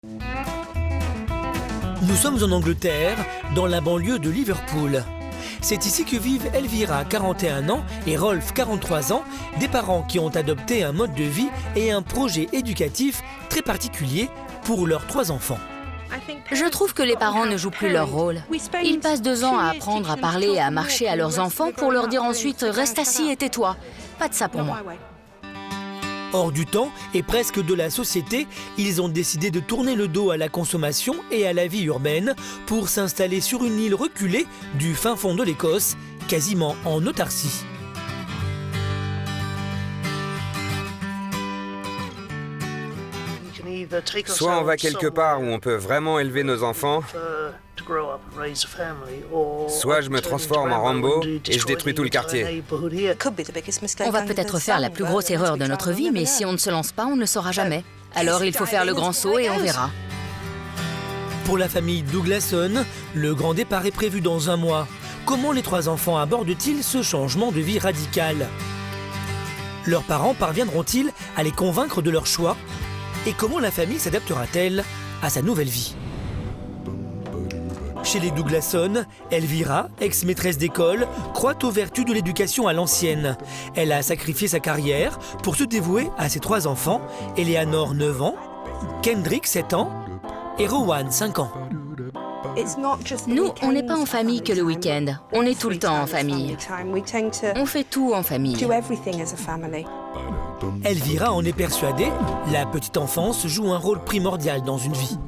Nous sommes en Angleterre, dans la banlieue de Liverpool. C'est ici que vivent Elvira, 41 ans, et Rolf, 43 ans, des parents qui ont adopté un mode de vie et un projet éducatif très particulier pour leurs 3 enfants. Je trouve que les parents ne jouent plus leur rôle. Ils passent 2 ans à apprendre à parler et à marcher à leurs enfants pour leur dire ensuite « reste assis et tais-toi ». Pas de ça pour moi. Hors du temps et presque de la société, ils ont décidé de tourner le dos à la consommation et à la vie urbaine pour s'installer sur une île reculée du fin fond de l'Écosse, quasiment en autarcie. Soit on va quelque part où on peut vraiment élever nos enfants, soit je me transforme en Rambo et je détruis tout le quartier. On va peut-être faire la plus grosse erreur de notre vie, mais si on ne se lance pas, on ne le saura jamais. Alors il faut faire le grand saut et on verra. Pour la famille Douglasson, le grand départ est prévu dans 1 mois. Comment les 3 enfants abordent-ils ce changement de vie radical? Leurs parents parviendront-ils à les convaincre de leur choix? Et comment la famille s'adaptera-t-elle à sa nouvelle vie? Chez les Douglasson, Elvira, ex-maîtresse d'école, croit aux vertus de l'éducation à l'ancienne. Elle a sacrifié sa carrière pour se dévouer à ses 3 enfants, Eleanor, 9 ans, Kendrick, 7 ans, et Rowan, 5 ans. Nous, on n'est pas en famille que le week-end. On est tout le temps en famille. On fait tout en famille. Elvira en est persuadée, la petite enfance joue un rôle primordial dans une vie.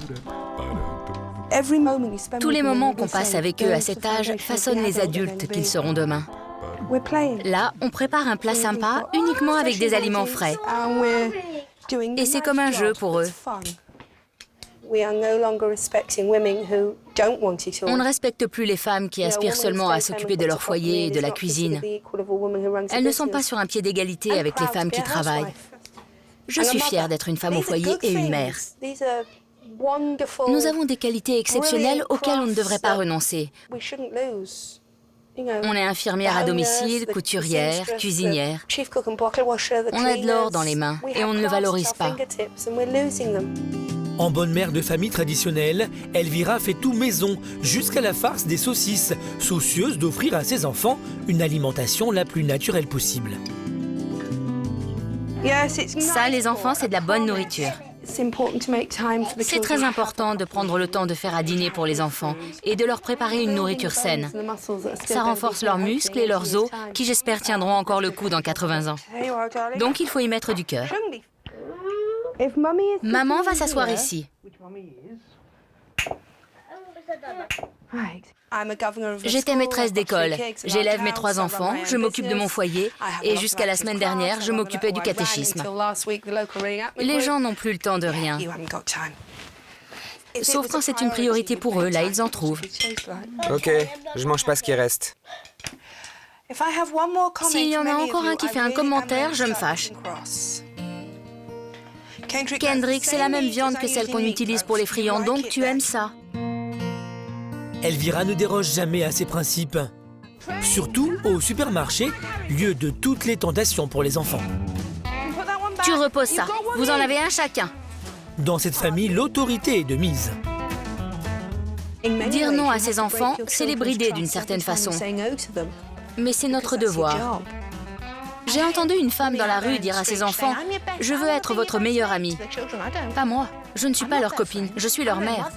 Tous les moments qu'on passe avec eux à cet âge façonnent les adultes qu'ils seront demain. Là, on prépare un plat sympa uniquement avec des aliments frais. Et c'est comme un jeu pour eux. On ne respecte plus les femmes qui aspirent seulement à s'occuper de leur foyer et de la cuisine. Elles ne sont pas sur un pied d'égalité avec les femmes qui travaillent. Je suis fière d'être une femme au foyer et une mère. Nous avons des qualités exceptionnelles auxquelles on ne devrait pas renoncer. On est infirmière à domicile, couturière, cuisinière. On a de l'or dans les mains et on ne le valorise pas. En bonne mère de famille traditionnelle, Elvira fait tout maison, jusqu'à la farce des saucisses, soucieuse d'offrir à ses enfants une alimentation la plus naturelle possible. Ça, les enfants, c'est de la bonne nourriture. C'est très important de prendre le temps de faire à dîner pour les enfants et de leur préparer une nourriture saine. Ça renforce leurs muscles et leurs os qui, j'espère, tiendront encore le coup dans 80 ans. Donc, il faut y mettre du cœur. Maman va s'asseoir ici. J'étais maîtresse d'école. J'élève mes 3 enfants, je m'occupe de mon foyer et jusqu'à la semaine dernière, je m'occupais du catéchisme. Les gens n'ont plus le temps de rien. Sauf quand c'est une priorité pour eux, là ils en trouvent. Ok, je mange pas ce qui reste. S'il y en a encore un qui fait un commentaire, je me fâche. Kendrick, c'est la même viande que celle qu'on utilise pour les friands, donc tu aimes ça. Elvira ne déroge jamais à ses principes. Surtout au supermarché, lieu de toutes les tentations pour les enfants. Tu reposes ça. Vous en avez un chacun. Dans cette famille, l'autorité est de mise. Dire non à ses enfants, c'est les brider d'une certaine façon. Mais c'est notre devoir. J'ai entendu une femme dans la rue dire à ses enfants « Je veux être votre meilleure amie ». Pas moi. Je ne suis pas leur copine. Je suis leur mère.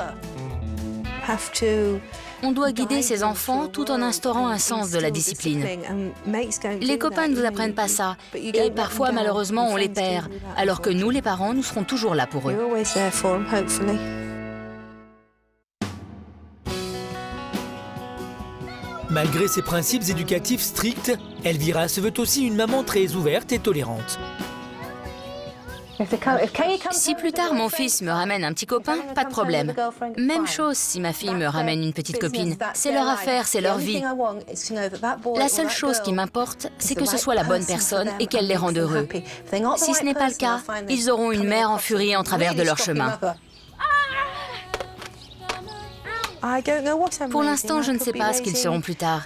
On doit guider ses enfants tout en instaurant un sens de la discipline. Les copains ne vous apprennent pas ça. Et parfois, malheureusement, on les perd. Alors que nous, les parents, nous serons toujours là pour eux. Malgré ses principes éducatifs stricts, Elvira se veut aussi une maman très ouverte et tolérante. Si plus tard mon fils me ramène un petit copain, pas de problème. Même chose si ma fille me ramène une petite copine. C'est leur affaire, c'est leur vie. La seule chose qui m'importe, c'est que ce soit la bonne personne et qu'elle les rende heureux. Si ce n'est pas le cas, ils auront une mère en furie en travers de leur chemin. Pour l'instant, je ne sais pas ce qu'ils seront plus tard.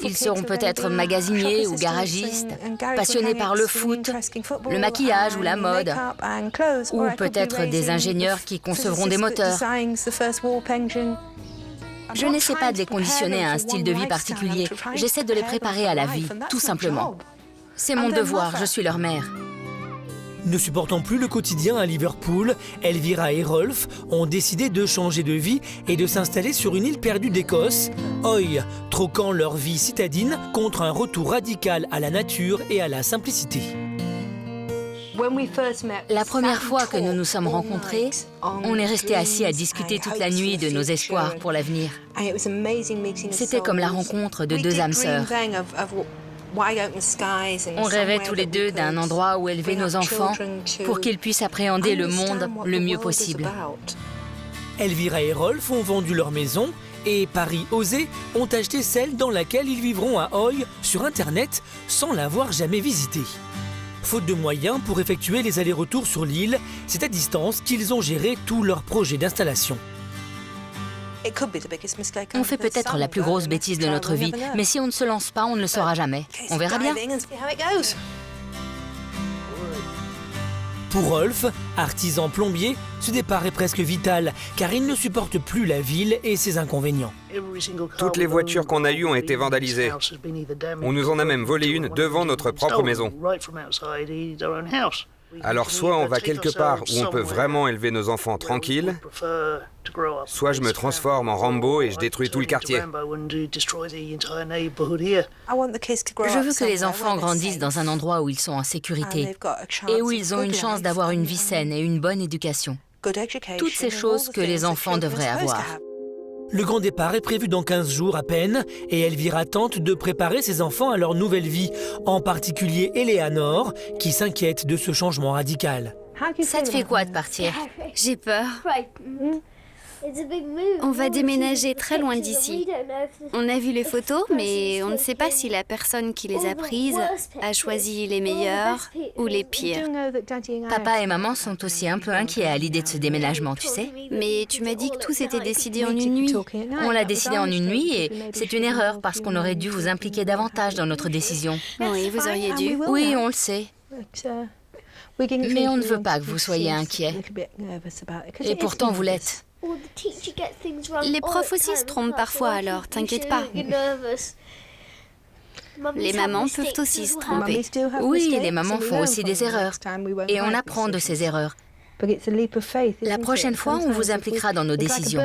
Ils seront peut-être magasiniers ou garagistes, passionnés par le foot, le maquillage ou la mode, ou peut-être des ingénieurs qui concevront des moteurs. Je n'essaie pas de les conditionner à un style de vie particulier. J'essaie de les préparer à la vie, tout simplement. C'est mon devoir, je suis leur mère. Ne supportant plus le quotidien à Liverpool, Elvira et Rolf ont décidé de changer de vie et de s'installer sur une île perdue d'Écosse, Hoy, troquant leur vie citadine contre un retour radical à la nature et à la simplicité. La première fois que nous nous sommes rencontrés, on est restés assis à discuter toute la nuit de nos espoirs pour l'avenir. C'était comme la rencontre de deux âmes sœurs. On rêvait tous les deux d'un endroit où élever nos enfants pour qu'ils puissent appréhender le monde le mieux possible. Elvira et Rolf ont vendu leur maison et Paris osé ont acheté celle dans laquelle ils vivront à Hoy sur Internet sans l'avoir jamais visitée. Faute de moyens pour effectuer les allers-retours sur l'île, c'est à distance qu'ils ont géré tout leur projet d'installation. On fait peut-être la plus grosse bêtise de notre vie, mais si on ne se lance pas, on ne le saura jamais. On verra bien. Pour Rolf, artisan plombier, ce départ est presque vital, car il ne supporte plus la ville et ses inconvénients. Toutes les voitures qu'on a eues ont été vandalisées. On nous en a même volé une devant notre propre maison. Alors soit on va quelque part où on peut vraiment élever nos enfants tranquilles, soit je me transforme en Rambo et je détruis tout le quartier. Je veux que les enfants grandissent dans un endroit où ils sont en sécurité et où ils ont une chance d'avoir une vie saine et une bonne éducation. Toutes ces choses que les enfants devraient avoir. Le grand départ est prévu dans 15 jours à peine et Elvira tente de préparer ses enfants à leur nouvelle vie, en particulier Eleanor, qui s'inquiète de ce changement radical. Ça te fait quoi de partir? J'ai peur. On va déménager très loin d'ici. On a vu les photos, mais on ne sait pas si la personne qui les a prises a choisi les meilleures ou les pires. Papa et maman sont aussi un peu inquiets à l'idée de ce déménagement, tu sais. Mais tu m'as dit que tout s'était décidé en une nuit. On l'a décidé en une nuit et c'est une erreur parce qu'on aurait dû vous impliquer davantage dans notre décision. Oui, vous auriez dû. Oui, on le sait. Mais on ne veut pas que vous soyez inquiets. Et pourtant, vous l'êtes. Les profs aussi se trompent parfois, alors t'inquiète pas. Les mamans peuvent aussi se tromper. Oui, les mamans font aussi des erreurs. Et on apprend de ces erreurs. La prochaine fois, on vous impliquera dans nos décisions.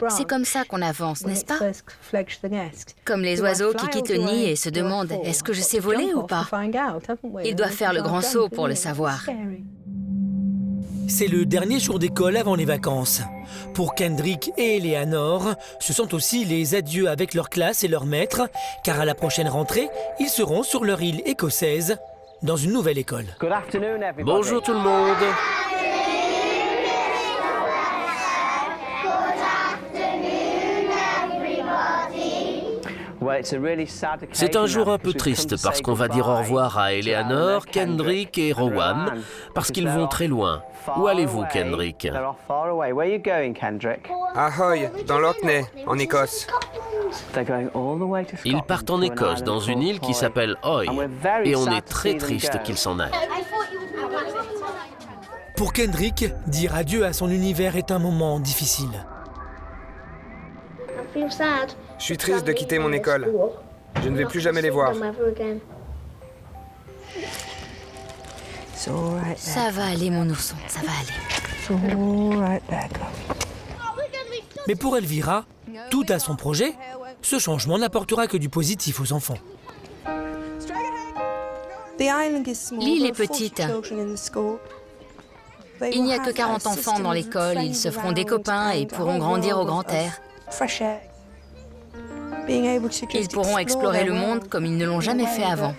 C'est comme ça qu'on avance, n'est-ce pas? Comme les oiseaux qui quittent le nid et se demandent « Est-ce que je sais voler ou pas ?» Ils doivent faire le grand saut pour le savoir. C'est le dernier jour d'école avant les vacances. Pour Kendrick et Eleanor, ce sont aussi les adieux avec leur classe et leur maître, car à la prochaine rentrée, ils seront sur leur île écossaise, dans une nouvelle école. Bonjour tout le monde. C'est un jour un peu triste parce qu'on va dire au revoir à Eleanor, Kendrick et Rowan parce qu'ils vont très loin. Où allez-vous, Kendrick? À Hoy, dans l'Orkney, en Écosse. Ils partent en Écosse, dans une île qui s'appelle Hoy, et on est très triste qu'ils s'en aillent. Pour Kendrick, dire adieu à son univers est un moment difficile. Je suis triste de quitter mon école. Je ne vais plus jamais les voir. Ça va aller, mon ourson, ça va aller. Mais pour Elvira, tout à son projet, ce changement n'apportera que du positif aux enfants. L'île est petite. Il n'y a que 40 enfants dans l'école, ils se feront des copains et pourront grandir au grand air. Ils pourront explorer le monde comme ils ne l'ont jamais fait avant.